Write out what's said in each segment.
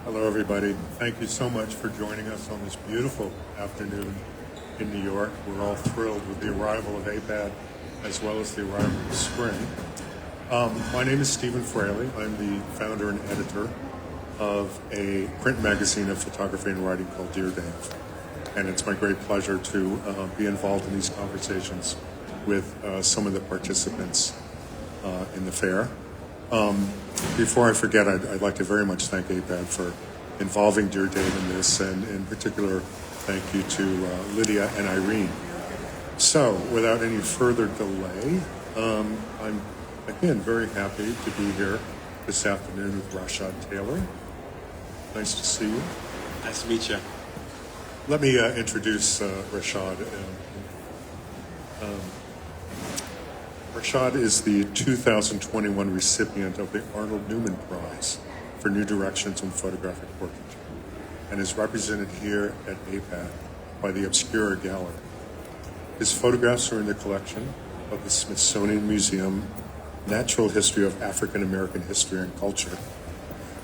Hello, everybody. Thank you so much for joining us on this beautiful afternoon in New York. We're all thrilled with the arrival of AIPAD as well as the arrival of spring. My name is Stephen Frailey. I'm the founder and editor of a print magazine of photography and writing called Dear Dave. And it's my great pleasure to be involved in these conversations with some of the participants in the fair. Before I forget, I'd like to very much thank AIPAD for involving Dear Dave in this, and in particular, thank you to Lydia and Irene. So, without any further delay, I'm again very happy to be here this afternoon with Rashod Taylor. Nice to see you. Nice to meet you. Let me introduce Rashod. Rashod is the 2021 recipient of the Arnold Newman Prize for New Directions in Photographic Portraiture and is represented here at AIPAD by the Obscura Gallery. His photographs are in the collection of the Smithsonian Museum Natural History of African American History and Culture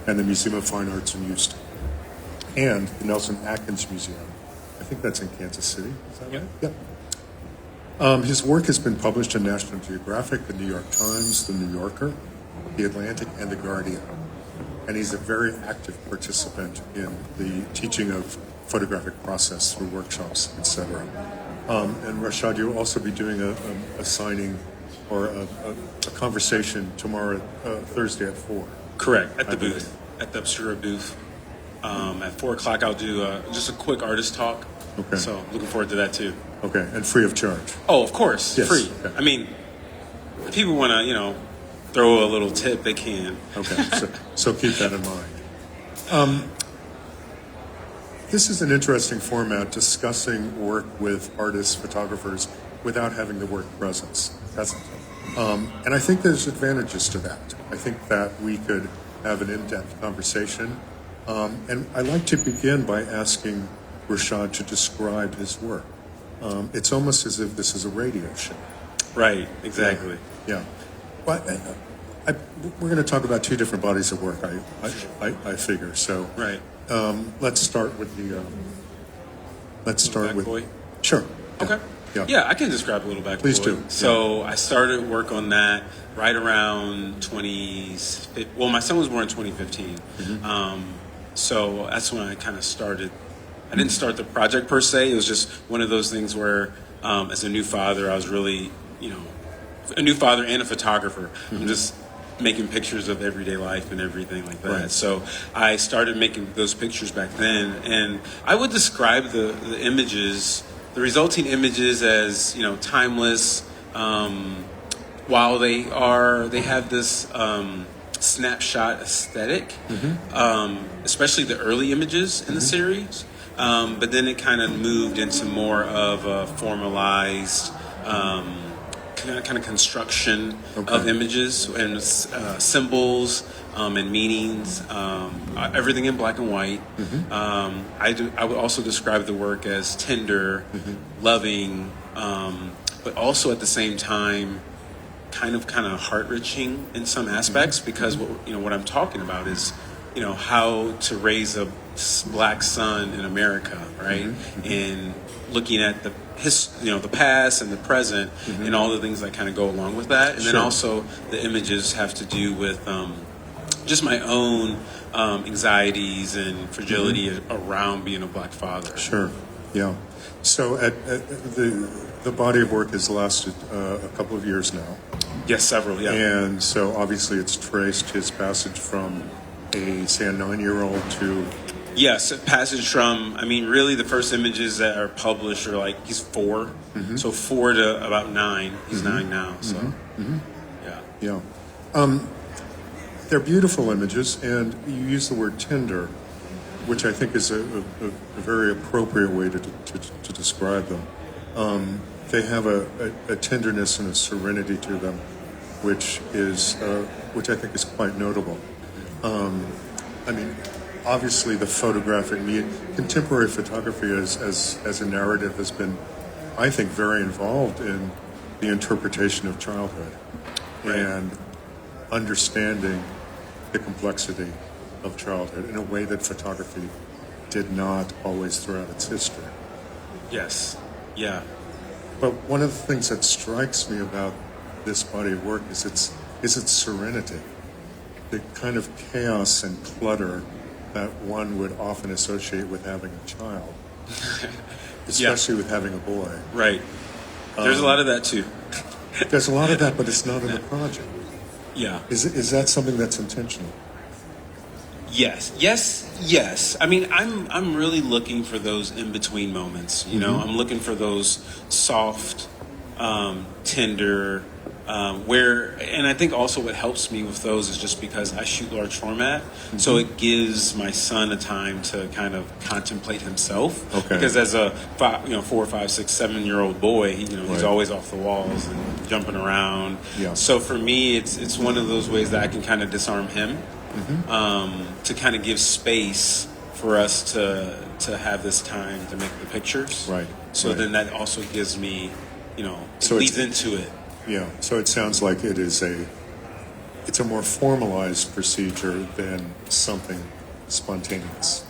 and the Museum of Fine Arts in Houston and the Nelson Atkins Museum. I think that's in Kansas City. Is that right? Yep. His work has been published in National Geographic, the New York Times, the New Yorker, the Atlantic, and the Guardian. And he's a very active participant in the teaching of photographic process through workshops, etc. And Rashod, you'll also be doing a signing or a conversation tomorrow, Thursday at 4. Correct, at the booth, at the Obscura booth. At 4 o'clock, I'll do just a quick artist talk. Okay. So looking forward to that too. Okay, and free of charge. Oh, of course, Yes. free. Okay. I mean, if people want to, throw a little tip, they can. Okay, so keep that in mind. This is an interesting format, discussing work with artists, photographers, without having the work presence. And I think there's advantages to that. I think that we could have an in-depth conversation. And I'd like to begin by asking Rashod to describe his work. It's almost as if this is a radio show. Right, exactly. Yeah. But we're going to talk about two different bodies of work, I figure. So Right. let's start with the. Let's start Black with. Boy? Sure. Okay. Yeah. I can describe a little back. Please Boy. do. So I started work on that right around 20. Well, my son was born in 2015. Mm-hmm. So that's when I kind of started. I didn't start the project per se. It was just one of those things where, as a new father, I was really, a new father and a photographer. Mm-hmm. I'm just making pictures of everyday life and everything like that. Right. So I started making those pictures back then, and I would describe the images, the resulting images, as timeless. While they have this snapshot aesthetic, especially the early images in the series. But then it kind of moved into more of a formalized kind of construction of images and symbols and meanings, everything in black and white. I would also describe the work as tender, loving, but also at the same time kind of heart-wrenching in some aspects, because what I'm talking about is how to raise a black son in America, right? And looking at the past and the present and all the things that kind of go along with that. And then also the images have to do with just my own anxieties and fragility around being a black father. Sure. Yeah. So the body of work has lasted a couple of years now. Yes, several. Yeah. And so obviously it's traced his passage from a 9-year-old to. Yes, passage from, really the first images that are published are like, he's 4. So 4 to about 9. He's 9 now, so, yeah. Yeah. They're beautiful images, and you use the word tender, which I think is a very appropriate way to describe them. They have a tenderness and a serenity to them, which I think is quite notable. Obviously, the photographic contemporary photography as a narrative has been, I think, very involved in the interpretation of childhood and understanding the complexity of childhood in a way that photography did not always throughout its history. Yes. Yeah. But one of the things that strikes me about this body of work is its serenity, the kind of chaos and clutter that one would often associate with having a child, especially with having a boy. Right. There's a lot of that too. There's a lot of that, but it's not in the project. Yeah. Is that something that's intentional? Yes. I mean, I'm really looking for those in between moments. You know, I'm looking for those soft, tender, and I think also what helps me with those is just because I shoot large format, so it gives my son a time to kind of contemplate himself. Okay. Because as a 4, 5, 6, 7-year-old boy, he's Right. always off the walls and jumping around. Yeah. So for me, it's one of those ways that I can kind of disarm him, to kind of give space for us to have this time to make the pictures. Right. So Right. then that also gives me, So it leads into it. Yeah. So it sounds like it's a more formalized procedure than something spontaneous.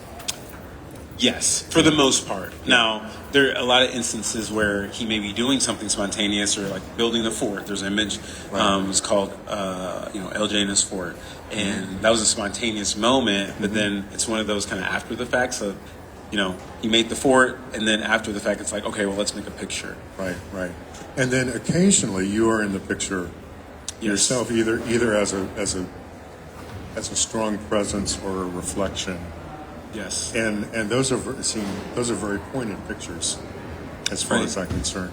Yes, for the most part. Now, there are a lot of instances where he may be doing something spontaneous, or like building the fort. There's an image, it's called, LJ and his fort. And that was a spontaneous moment, but then it's one of those kind of after the fact. So, he made the fort, and then after the fact, it's like, okay, well, let's make a picture. Right. And then occasionally you are in the picture yourself, either as a strong presence or a reflection. Yes. And those are very poignant pictures, as far Right. as I'm concerned.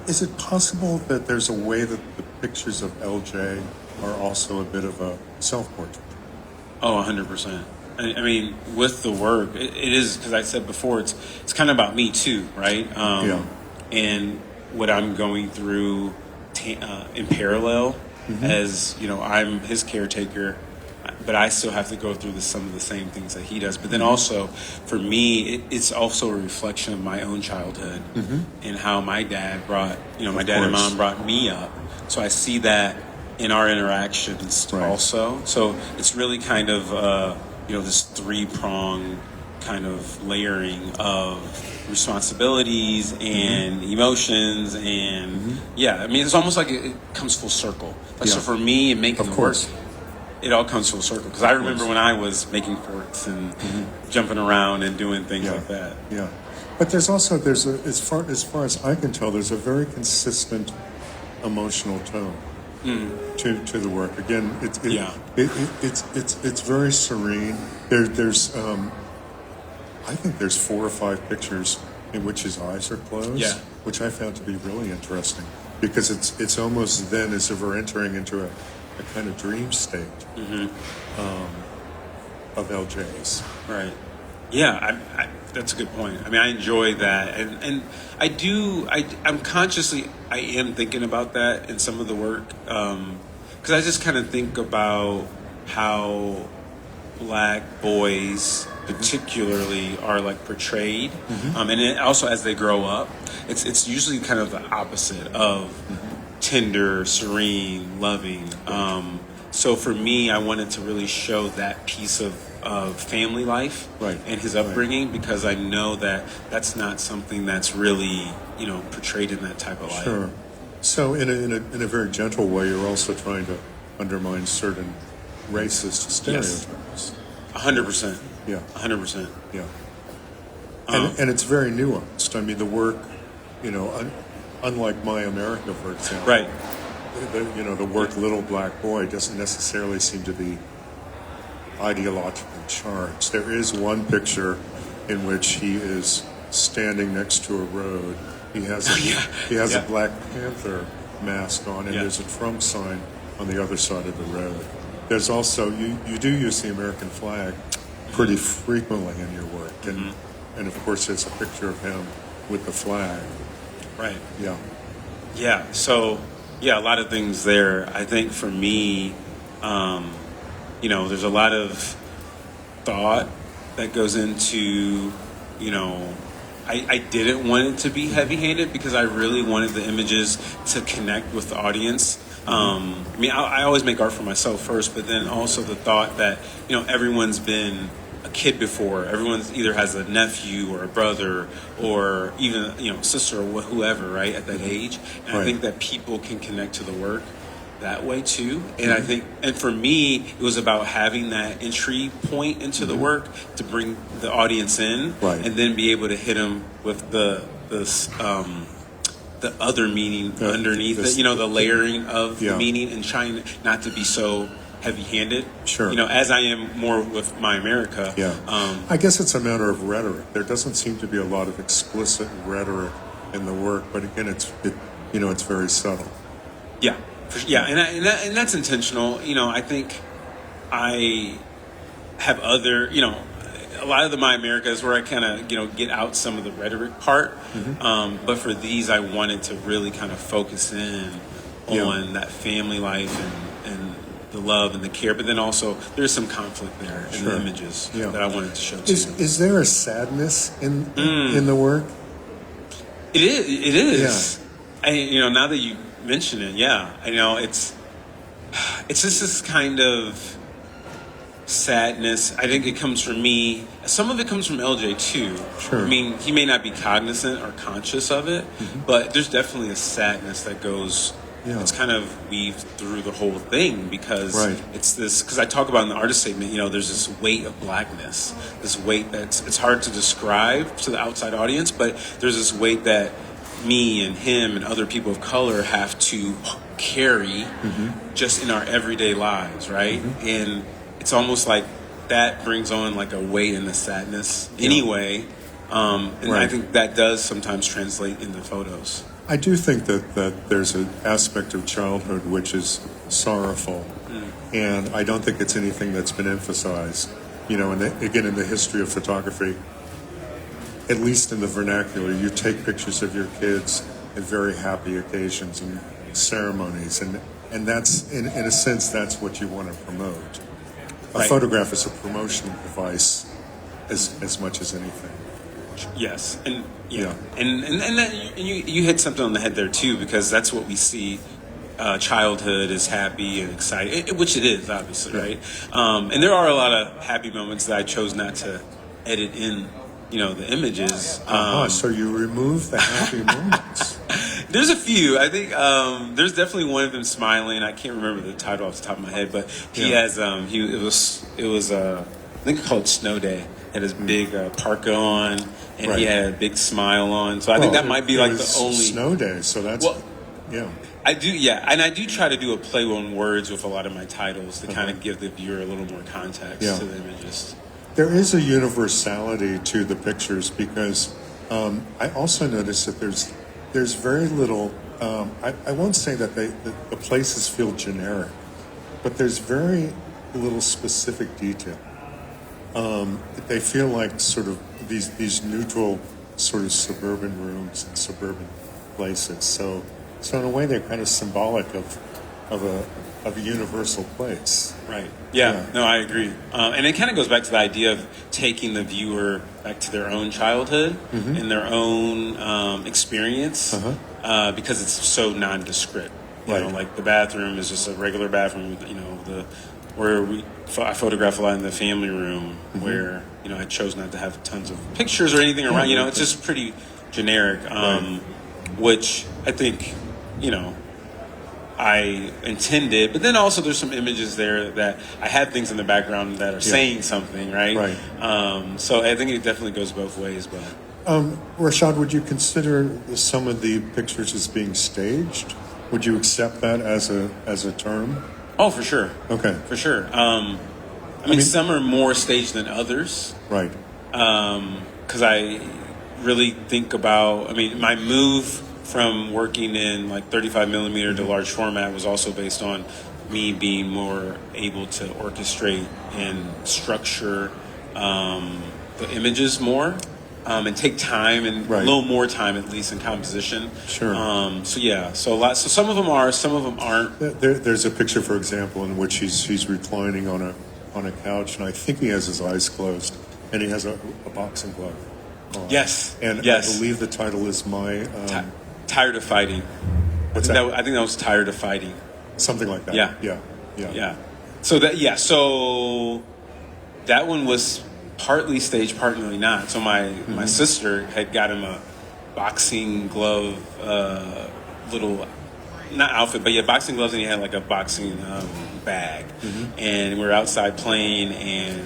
Is it possible that there's a way that the pictures of LJ are also a bit of a self-portrait? Oh, 100%. I mean, with the work, it is, because I said before, it's kind of about me too, right? Yeah. And what I'm going through in parallel, as I'm his caretaker, but I still have to go through some of the same things that he does. But then also, for me, it's also a reflection of my own childhood and how my dad my dad and mom brought me up. So I see that in our interactions also. So it's really kind of this 3-pronged kind of layering of responsibilities and emotions, and I mean, it's almost like it comes full circle. So for me, and making the work, it all comes full circle, because I remember when I was making forts and jumping around and doing things like that. Yeah, but there's as far as I can tell, there's a very consistent emotional tone to the work. Again, it's very serene. There's I think there's 4 or 5 pictures in which his eyes are closed, which I found to be really interesting, because it's almost then as if we're entering into a kind of dream state of LJ's. Right. Yeah, I that's a good point. I mean, I enjoy that, and I'm consciously, I am thinking about that in some of the work, because I just kind of think about how Black boys particularly are like portrayed, and it also as they grow up, it's usually kind of the opposite of tender, serene, loving. So for me, I wanted to really show that piece of family life and his upbringing, because I know that that's not something that's really portrayed in that type of life. Sure. So in a very gentle way, you're also trying to undermine certain racist stereotypes. 100%. Yeah. 100%. Yeah. And it's very nuanced. I mean, the work, unlike My America, for example. Right. The work Little Black Boy doesn't necessarily seem to be ideologically charged. There is one picture in which he is standing next to a road. He has a Black Panther mask on, and there's a Trump sign on the other side of the road. There's also, you do use the American flag pretty frequently in your work, and of course there's a picture of him with the flag. Right. Yeah. Yeah. So, a lot of things there. I think for me, there's a lot of thought that goes into, I didn't want it to be heavy-handed, because I really wanted the images to connect with the audience. I mean, I always make art for myself first, but then also the thought that, everyone's been a kid before. Everyone's either has a nephew or a brother or even, sister or whoever, right, at that age. And I think that people can connect to the work that way too. And I think, and for me, it was about having that entry point into the work to bring the audience in, and then be able to hit them with the other meaning underneath it, the layering of the meaning, and trying not to be so heavy-handed. Sure. As I am more with My America. Yeah. I guess it's a matter of rhetoric. There doesn't seem to be a lot of explicit rhetoric in the work, but again, it's very subtle. Yeah. Yeah, and that's intentional. I think I have other, a lot of the My Americas where I kind of, get out some of the rhetoric part. But for these, I wanted to really kind of focus in on that family life and the love and the care. But then also there's some conflict there in the images that I wanted to show too. Is there a sadness in the work? It is. Yeah. Now that you mention it, it's just this kind of sadness. I think it comes from me. Some of it comes from LJ too. Sure. I mean, he may not be cognizant or conscious of it, but there's definitely a sadness that goes. It's kind of weaved through the whole thing because it's this. Because I talk about in the artist statement, there's this weight of blackness, this weight it's hard to describe to the outside audience, but there's this weight that me and him and other people of color have to carry just in our everyday lives, right? And it's almost like that brings on like a weight and a sadness anyway. And I think that does sometimes translate into photos. I do think that there's an aspect of childhood which is sorrowful, and I don't think it's anything that's been emphasized. And again, in the history of photography, at least in the vernacular, you take pictures of your kids at very happy occasions and ceremonies, and that's, in a sense, that's what you want to promote. A photograph is a promotional device as much as anything. Yes, and and you hit something on the head there too, because that's what we see. Childhood is happy and exciting, which it is, obviously, right? And there are a lot of happy moments that I chose not to edit in, the images. So you remove the happy moments. There's a few. I think there's definitely one of them smiling. I can't remember the title off the top of my head, but he has it was I think called Snow Day. Had his big parka on, and he had a big smile on. So I think that might be like the only Snow Day. So that's I do, and I do try to do a play on words with a lot of my titles to kind of give the viewer a little more context to the images. There is a universality to the pictures because I also noticed that there's very little. I won't say that the places feel generic, but there's very little specific detail. They feel like sort of these neutral sort of suburban rooms and suburban places. So in a way, they're kind of symbolic of a universal place. Right. Yeah. No, I agree. And it kind of goes back to the idea of taking the viewer back to their own childhood and their own experience because it's so nondescript. You know, like the bathroom is just a regular bathroom. I photograph a lot in the family room where, I chose not to have tons of pictures or anything around. It's just pretty generic, which I think, I intended. But then also there's some images there that I had things in the background that are saying something, right? So I think it definitely goes both ways. But Rashod, would you consider some of the pictures as being staged? Would you accept that as a term? Oh, for sure. Okay. For sure. I mean, some are more staged than others. Right. Because I really think about, my move from working in like 35 millimeter to large format was also based on me being more able to orchestrate and structure the images more. And take time and a little more time at least in composition. Sure. So a lot. So some of them are, some of them aren't. There's a picture, for example, in which he's reclining on a couch, and I think he has his eyes closed, and he has a boxing glove on. Yes. And I believe the title is Tired of Fighting. What's that? I think that was Tired of Fighting. Something like that. Yeah. Yeah. Yeah. Yeah. So that one was partly staged, partly not. So my sister had got him a boxing glove, little, not outfit, but yeah, boxing gloves, and he had like a boxing bag. And we were outside playing, and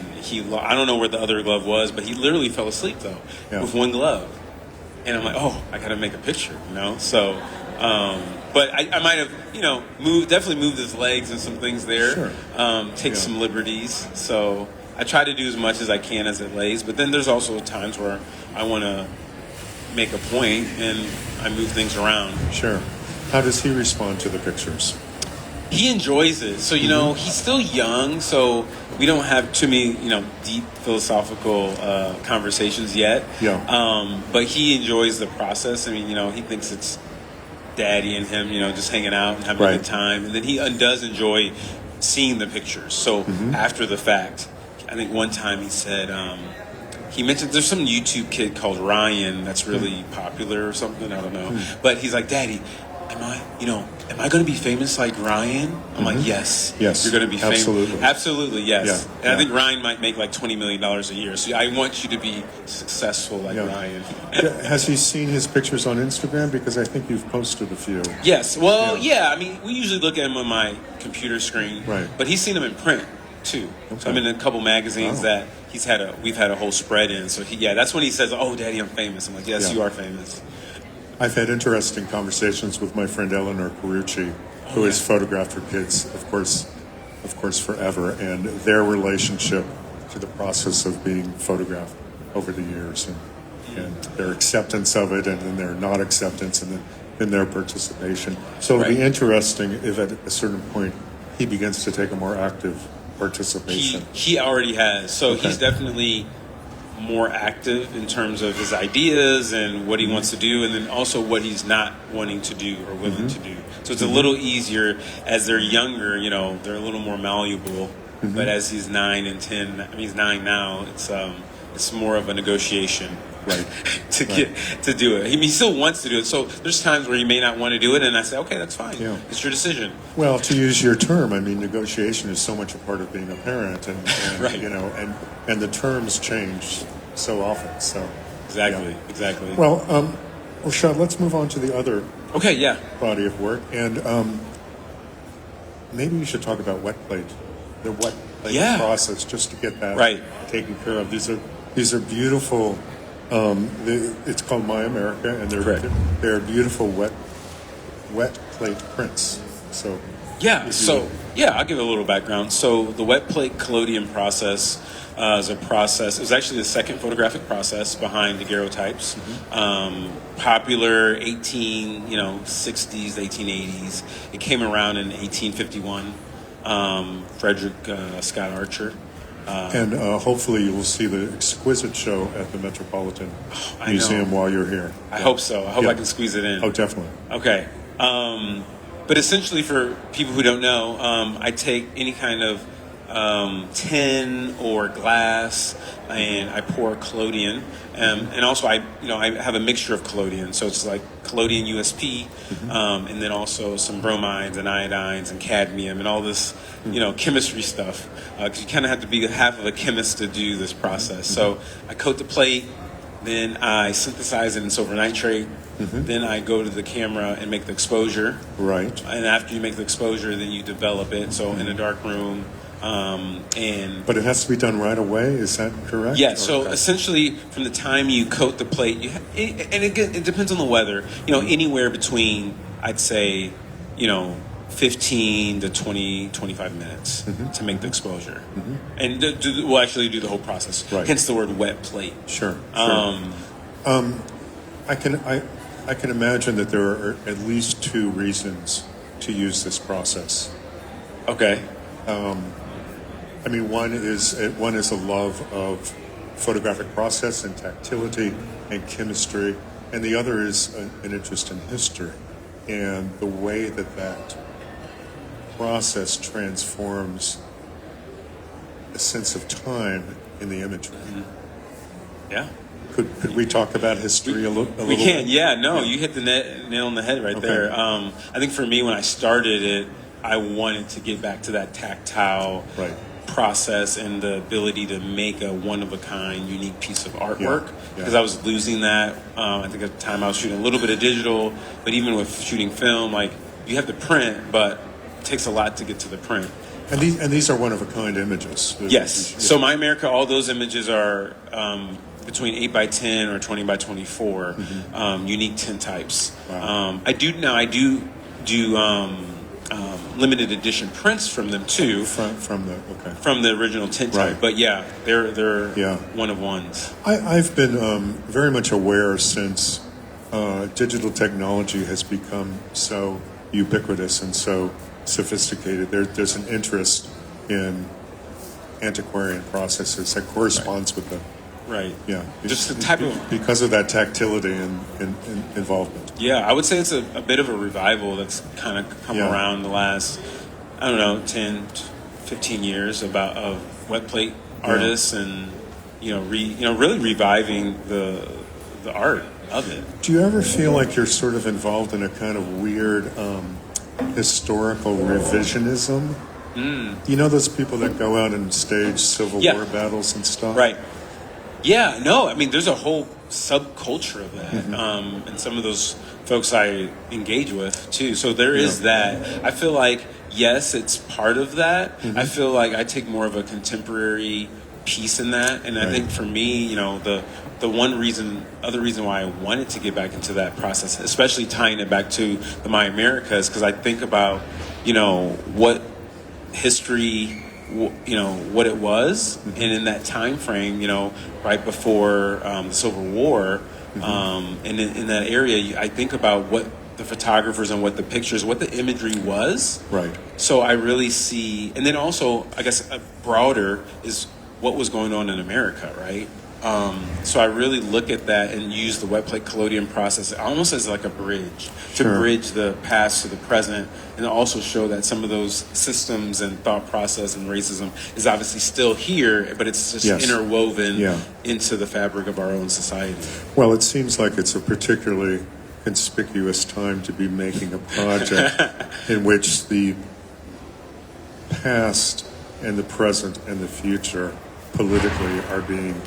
I don't know where the other glove was, but he literally fell asleep though with one glove. And I'm like, oh, I gotta make a picture, you know. So, but I might have, definitely moved his legs and some things there. Sure. Take some liberties. So I try to do as much as I can as it lays. But then there's also times where I want to make a point and I move things around. Sure. How does he respond to the pictures? He enjoys it. So, he's still young, so we don't have too many, deep philosophical conversations yet. Yeah. But he enjoys the process. I mean, he thinks it's daddy and him, just hanging out and having a good time. And then he does enjoy seeing the pictures. So after the fact, I think one time he said, he mentioned there's some YouTube kid called Ryan that's really popular or something. I don't know. But he's like, Daddy, am I going to be famous like Ryan? I'm like, yes. Yes. You're going to be famous. Absolutely, yes. Yeah. And I think Ryan might make like $20 million a year. So I want you to be successful like Ryan. Has he seen his pictures on Instagram? Because I think you've posted a few. Yes. Well, yeah. I mean, we usually look at him on my computer screen. Right. But he's seen them in print too. Okay. So I'm in a couple magazines that we've had a whole spread in. So that's when he says, "Oh, Daddy, I'm famous." I'm like, "Yes, you are famous." I've had interesting conversations with my friend Eleanor Carucci, who has photographed her kids, of course, forever, and their relationship to the process of being photographed over the years, and their acceptance of it, and then their not acceptance, and then their participation. So it'll be interesting if at a certain point he begins to take a more active participation. He already has. So he's definitely more active in terms of his ideas and what he wants to do, and then also what he's not wanting to do or willing to do. So it's a little easier as they're younger. They're a little more malleable. But as he's 9 and 10, I mean he's 9 now. It's more of a negotiation, to do it. He still wants to do it. So there's times where he may not want to do it, and I say, okay, that's fine. Yeah. It's your decision. Well, to use your term, I mean, negotiation is so much a part of being a parent, and and the terms change so often. So exactly. Well, Rashod, let's move on to the other body of work, and maybe we should talk about wet plate, the wet plate process, just to get that taken care of. These are beautiful. It's called My America, and they're beautiful wet plate prints. So I'll give a little background. So the wet plate collodion process is a process. It was actually the second photographic process behind daguerreotypes. Popular 1860s, 1880s. It came around in 1851. Frederick Scott Archer. And hopefully you will see the exquisite show at the Metropolitan Museum while you're here. I hope so. I hope I can squeeze it in. Oh, definitely. Okay. But essentially, for people who don't know, I take any kind of tin or glass, and I pour collodion, and also I have a mixture of collodion, so it's like collodion USP, and then also some bromides and iodines and cadmium and all this, chemistry stuff, because you kind of have to be half of a chemist to do this process. So I coat the plate, then I synthesize it in silver nitrate. Then I go to the camera and make the exposure. Right. And after you make the exposure, then you develop it. So in a dark room. But it has to be done right away. Is that correct? Yeah. So essentially, from the time you coat the plate, it depends on the weather. Anywhere between, I'd say, 15 to 20, 25 minutes to make the exposure, and we'll actually do the whole process. Right. Hence the word wet plate. Sure. I can imagine that there are at least two reasons to use this process. Okay. I mean, one is a love of photographic process and tactility and chemistry, and the other is an interest in history and the way that process transforms a sense of time in the imagery. Yeah. Could we talk about history a little bit? We can, yeah. No, you hit the nail on the head right there. I think for me, when I started it, I wanted to get back to that tactile Right. process and the ability to make a one-of-a-kind, unique piece of artwork. Yeah. Because I was losing that. I think at the time I was shooting a little bit of digital, but even with shooting film, like you have the print, but it takes a lot to get to the print. And these are one-of-a-kind images. Yes. So My America, all those images are between 8 by 10 or 20 by 24, unique tintypes. Wow. I do limited edition prints from them too. From From the original tintype. Right. But yeah, they're Yeah. one of ones. I've been very much aware since digital technology has become so ubiquitous and so sophisticated. There's an interest in antiquarian processes that corresponds with the Right. yeah. Just the type of because of that tactility and involvement. Yeah, I would say it's a bit of a revival that's kind of come Yeah. around the last, I don't know, 10, 15 years of wet plate artists and really reviving the art of it. Do you ever feel like you're sort of involved in a kind of weird historical revisionism? You know those people that go out and stage Civil Yeah. War battles and stuff? Right. Yeah, no, I mean, there's a whole subculture of that, and some of those folks I engage with too. So there is that. I feel like, yes, it's part of that. I feel like I take more of a contemporary piece in that, and I think for me, the other reason why I wanted to get back into that process, especially tying it back to the My America, is because I think about, what history, what it was, and in that time frame, right before the Civil War, and in that area, I think about what the photographers and what the pictures, what the imagery was. Right. So I really see, and then also, I guess, broader is what was going on in America, right? So I really look at that and use the wet plate collodion process almost as like a bridge to bridge the past to the present, and also show that some of those systems and thought process and racism is obviously still here, but it's just interwoven into the fabric of our own society. Well, it seems like it's a particularly conspicuous time to be making a project in which the past and the present and the future politically are being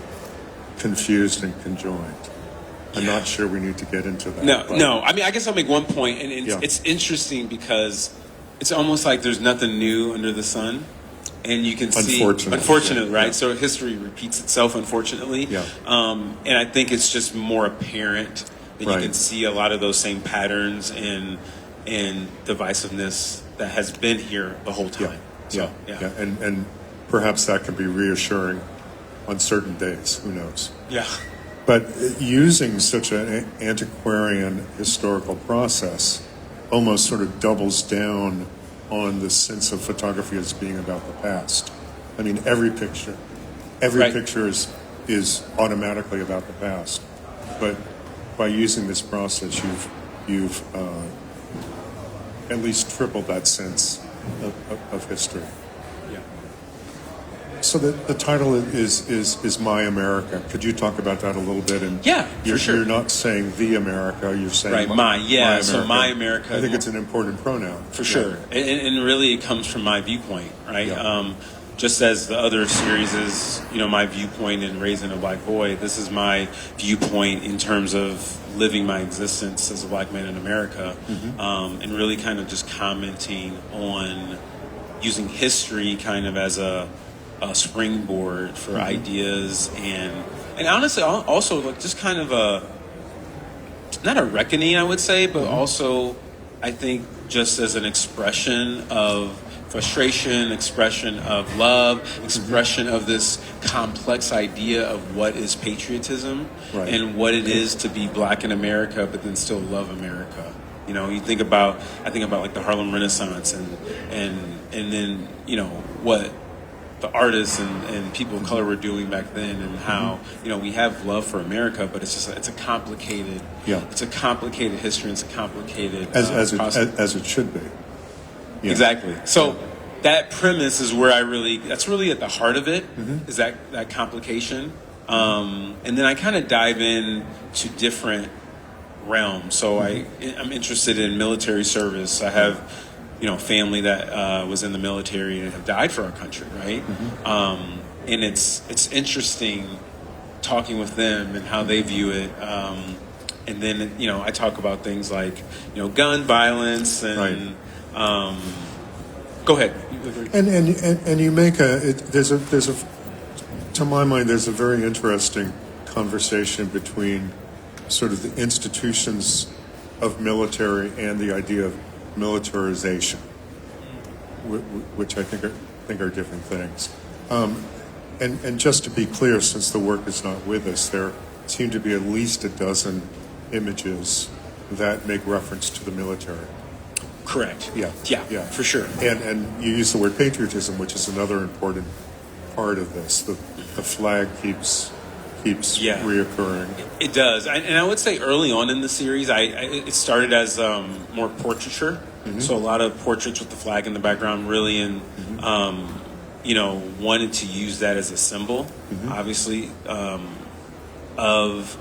confused and conjoined. I'm not sure we need to get into that. No. I mean, I guess I'll make one point, and Yeah. it's interesting because it's almost like there's nothing new under the sun, and you can see, unfortunately, right? Yeah. So history repeats itself, unfortunately. Yeah. And I think it's just more apparent that you Right. can see a lot of those same patterns and divisiveness that has been here the whole time. So, Yeah. And perhaps that can be reassuring on certain days. Who knows? Yeah. But using such an antiquarian historical process almost sort of doubles down on the sense of photography as being about the past. I mean, every picture is automatically about the past. But by using this process, you've at least tripled that sense of history. Yeah. So the title is My America. Could you talk about that a little bit? And for sure. You're not saying the America. You're saying My America. So My America. I think it's an important pronoun. For sure. And really it comes from my viewpoint, right? Yeah. Just as the other series is, my viewpoint in Raising a Black Boy, this is my viewpoint in terms of living my existence as a black man in America, and really kind of just commenting on using history kind of as a springboard for ideas and honestly also like just kind of not a reckoning, I would say, but also I think just as an expression of frustration, expression of love, expression of this complex idea of what is patriotism and what it is to be black in America, but then still love America. You think about, I think about like the Harlem Renaissance and then, what the artists and people of color were doing back then, and how, we have love for America, but it's a complicated, it's a complicated history, it's a complicated process. As it should be. Yeah. Exactly. So that premise is where that's really at the heart of it, is that complication. And then I kind of dive in to different realms. So I'm interested in military service. I have family that was in the military and have died for our country, right? And it's interesting talking with them and how they view it. And then I talk about things like gun violence and go ahead. And you make there's a to my mind there's a very interesting conversation between sort of the institutions of military and the idea of militarization, which I think are different things. And just to be clear, since the work is not with us, there seem to be at least a dozen images that make reference to the military. Correct. Yeah, for sure. And you use the word patriotism, which is another important part of this. The flag keeps reoccurring. It does, and I would say early on in the series, it started as more portraiture, so a lot of portraits with the flag in the background, really, and wanted to use that as a symbol, obviously, of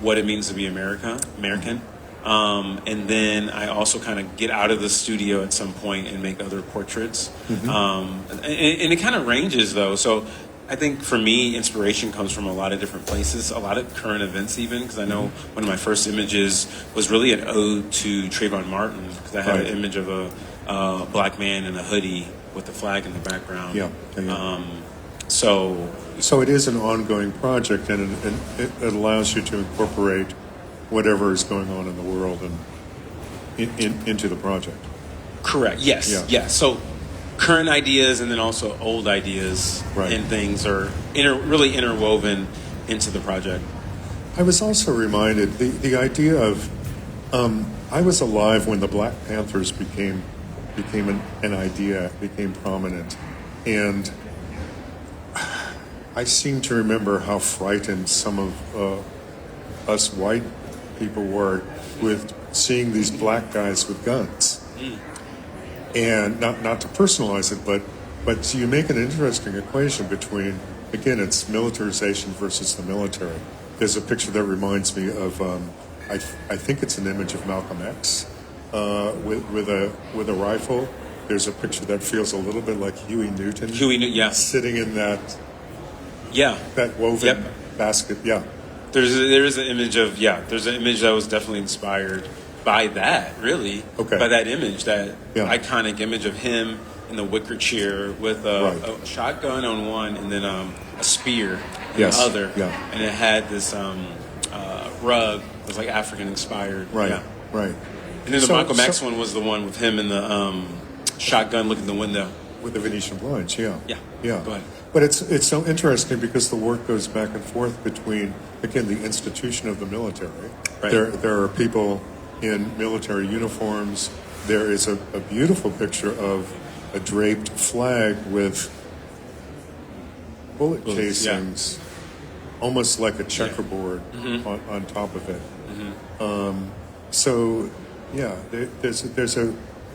what it means to be American. And then I also kind of get out of the studio at some point and make other portraits. And it kind of ranges, though. So I think for me, inspiration comes from a lot of different places, a lot of current events even, because I know one of my first images was really an ode to Trayvon Martin, because I had an image of a black man in a hoodie with the flag in the background. So it is an ongoing project, and it allows you to incorporate whatever is going on in the world and into the project. Correct. Yes. Yeah. So current ideas and then also old ideas and things are really interwoven into the project. I was also reminded the idea of I was alive when the Black Panthers became an idea, became prominent, and I seem to remember how frightened some of us white people were with seeing these black guys with guns. And not to personalize it, but so you make an interesting equation between, again, it's militarization versus the military. There's a picture that reminds me of I think it's an image of Malcolm X with a rifle. There's a picture that feels a little bit like Huey Newton. Sitting in that woven basket. Yeah. There is an image of there's an image that was definitely inspired by that, really. Okay. By that image, that iconic image of him in the wicker chair with a shotgun on one and then a spear in the other. Yeah. And it had this rug that was like African inspired. Right. And then the Malcolm X one was the one with him in the shotgun looking in the window. With the Venetian blinds, Yeah. Go ahead. But it's so interesting because the work goes back and forth between, again, the institution of the military. Right. There are people in military uniforms. There is a beautiful picture of a draped flag with bullet casings, almost like a checkerboard on top of it.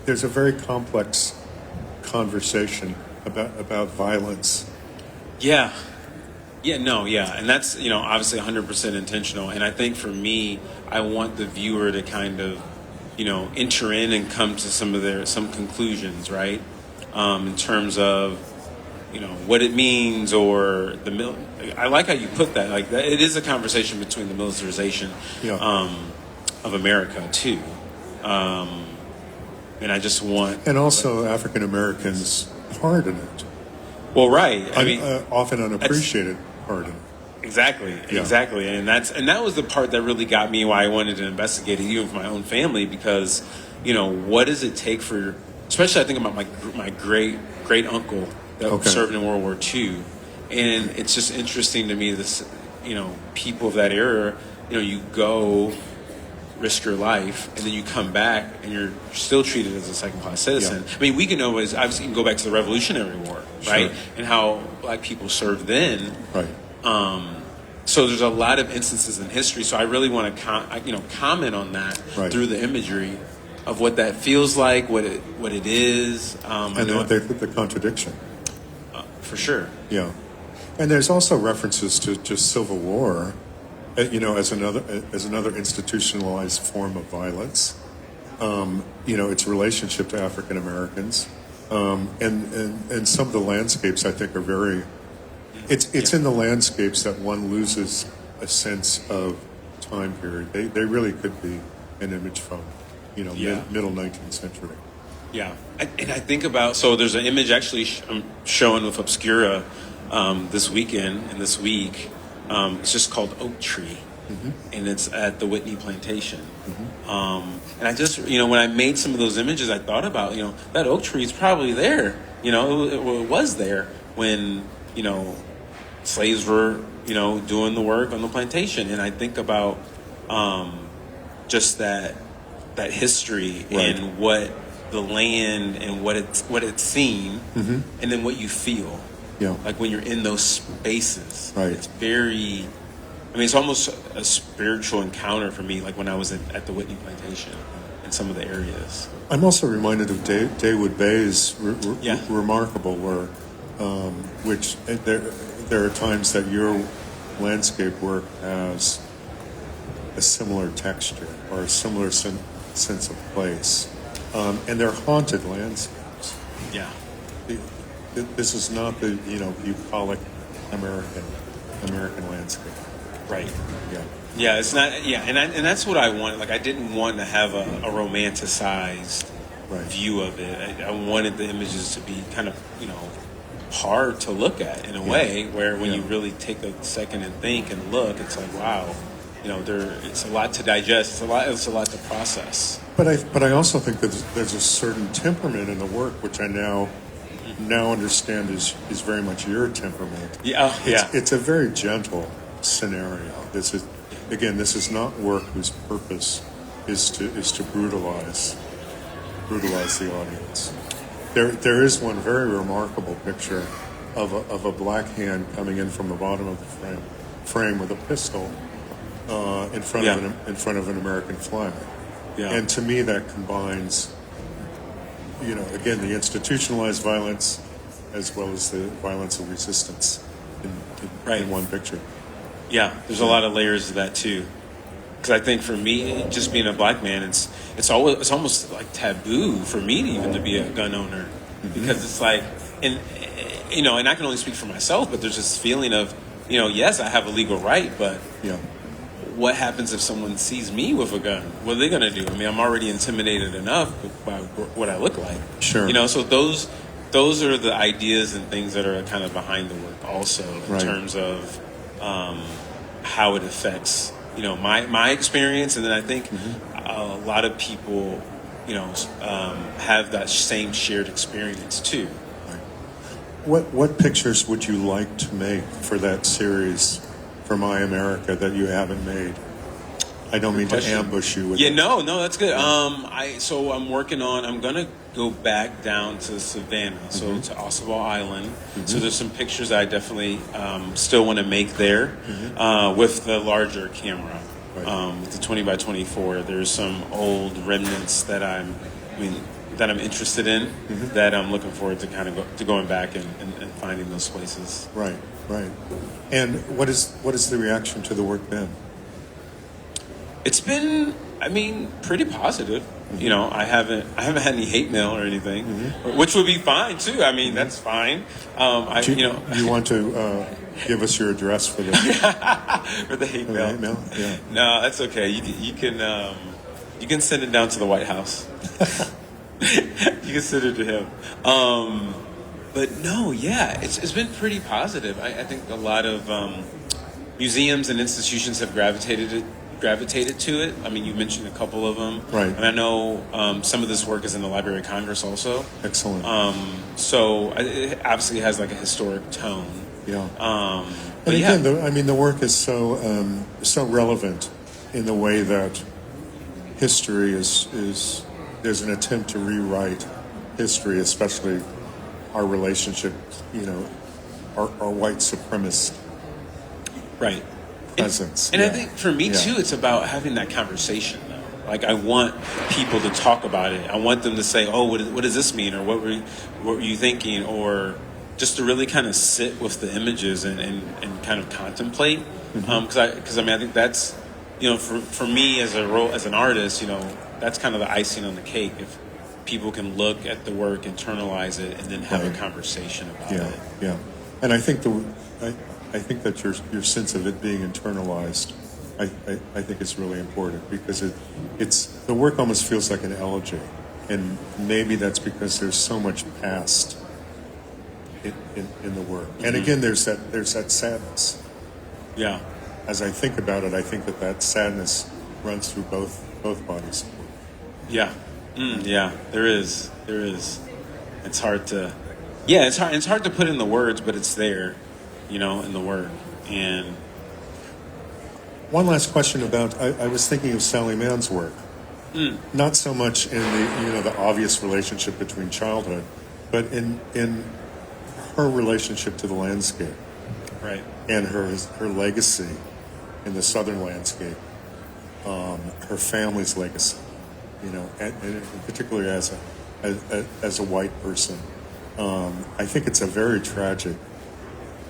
There's a very complex conversation about violence. And that's obviously 100% intentional, and I think for me, I want the viewer to kind of enter in and come to some conclusions, right, in terms of what it means, or I like how you put that, like that it is a conversation between the militarization of America too, and I just want, and also African Americans part in it. Well, right. I mean, often unappreciated part in it. Exactly, and that was the part that really got me, why I wanted to investigate it, even for my own family, because what does it take for, especially I think about my great uncle that served in World War II, and it's just interesting to me, this people of that era, you go risk your life and then you come back and you're still treated as a second-class citizen. I mean, we can always obviously go back to the Revolutionary War, right, and how black people served then, right. So there's a lot of instances in history. So I really want to comment on that through the imagery of what that feels like, what it is, and the contradiction. For sure. Yeah, and there's also references to just Civil War, as another institutionalized form of violence, its relationship to African Americans, and some of the landscapes I think are very. It's in the landscapes that one loses a sense of time period. They really could be an image from, middle 19th century. Yeah, and I think about, so there's an image actually I'm showing with Obscura this weekend and this week. It's just called Oak Tree, and it's at the Whitney Plantation. And I just, when I made some of those images, I thought about, that oak tree is probably there. It was there when, slaves were, doing the work on the plantation. And I think about just that history, right, and what the land and what it's seen, and then what you feel. Yeah. Like when you're in those spaces. Right. It's very, it's almost a spiritual encounter for me, like when I was at the Whitney Plantation in some of the areas. I'm also reminded of Dawood Bay's remarkable work, which there are times that your landscape work has a similar texture or a similar sense of place. And they're haunted landscapes. Yeah. This is not the, bucolic American landscape. Right. Yeah. Yeah, it's not. Yeah, and that's what I wanted. Like, I didn't want to have a romanticized view of it. I wanted the images to be kind of, hard to look at in a way where when you really take a second and think and look, it's like, wow, it's a lot to digest. It's a lot to process. But I also think that there's a certain temperament in the work which I now understand is very much your temperament. Yeah. It's a very gentle scenario. This is not work whose purpose is to brutalize the audience. There is one very remarkable picture of a black hand coming in from the bottom of the frame with a pistol in front of an American flag. Yeah. And to me that combines again the institutionalized violence as well as the violence of resistance in one picture. Yeah, there's a lot of layers to that too. Because I think for me, just being a black man, it's almost like taboo for me to even to be a gun owner, because it's like, and I can only speak for myself, but there's this feeling of, yes, I have a legal right, but what happens if someone sees me with a gun? What are they going to do? I'm already intimidated enough by what I look like. Sure. So those are the ideas and things that are kind of behind the work also, in terms of how it affects, my experience. And then I think a lot of people, have that same shared experience too. What pictures would you like to make for that series for My America that you haven't made? I don't mean to ambush you with it. No, that's good. So I'm working on, I'm going to go back down to Savannah, so to Ossabaw Island. So there's some pictures I definitely still want to make there with the larger camera, with the 20 by 24. There's some old remnants that I'm interested in, that I'm looking forward to kind of going back and finding those places. Right. And what is the reaction to the work been? It's been, pretty positive. I haven't had any hate mail or anything, which would be fine too. That's fine. You want to give us your address for the for the hate mail? Yeah. No, that's okay. You can send it down to the White House. You can send it to him. But no, it's been pretty positive. I think a lot of museums and institutions have gravitated to it. You mentioned a couple of them. Right. And I know some of this work is in the Library of Congress also. Excellent. So it obviously has like a historic tone. Yeah. But again, the work is so relevant in the way that history is there's an attempt to rewrite history, especially our relationship, our white supremacist presence. And I think for me too, it's about having that conversation though. Like, I want people to talk about it. I want them to say, oh, what does this mean? Or what were you thinking? Or just to really kind of sit with the images and kind of contemplate. Because I think that's for me as as an artist, that's kind of the icing on the cake. If people can look at the work, internalize it, and then have a Right. conversation about Yeah, it. yeah. And I think I think that your sense of it being internalized, I think is really important, because it's the work almost feels like an elegy, and maybe that's because there's so much past in the work. And again, there's that sadness. Yeah, As I think about it, I think that sadness runs through both bodies of work. yeah, yeah. There is. It's hard to, yeah. It's hard to put in the words, but it's there, in the work. And One last question about, I was thinking of Sally Mann's work. Not so much in the obvious relationship between childhood, but in her relationship to the landscape right. and her legacy in the southern landscape, her family's legacy, and particularly as a white person. I think it's a very tragic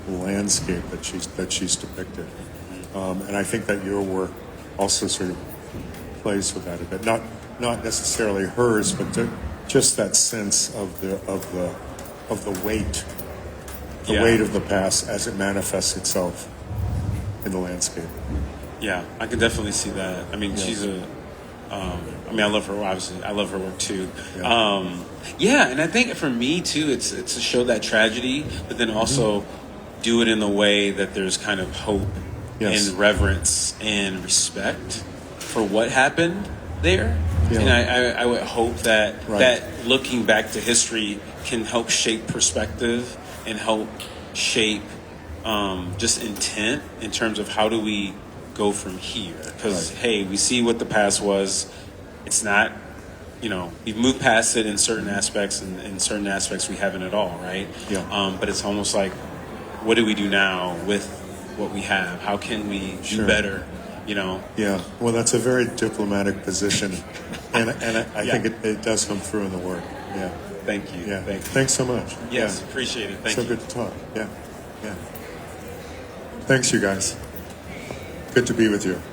landscape that she's depicted, and I think that your work also sort of plays with that a bit. Not necessarily hers, but just that sense of the weight, Yeah. weight of the past as it manifests itself in the landscape. Yeah, I can definitely see that. I mean, she's I love her. Obviously, I love her work too. Yeah. Yeah, and I think for me too, it's to show that tragedy, but then also do it in a way that there's kind of hope Yes. and reverence and respect for what happened there. Yeah. And I would hope that Right. that looking back to history can help shape perspective and help shape just intent in terms of how do we go from here. Because, Right. hey, we see what the past was. It's not, we've moved past it in certain aspects, and in certain aspects we haven't at all, right? Yeah. But it's almost like, what do we do now with what we have? How can we Sure. do better? Yeah, well, that's a very diplomatic position, and I Yeah. think it does come through in the work. Yeah, Thank you. yeah. Thank you. Thanks so much. Yes, Yeah. appreciate it. Thank So you. good to talk. Yeah, yeah. Thanks, you guys. Good to be with you.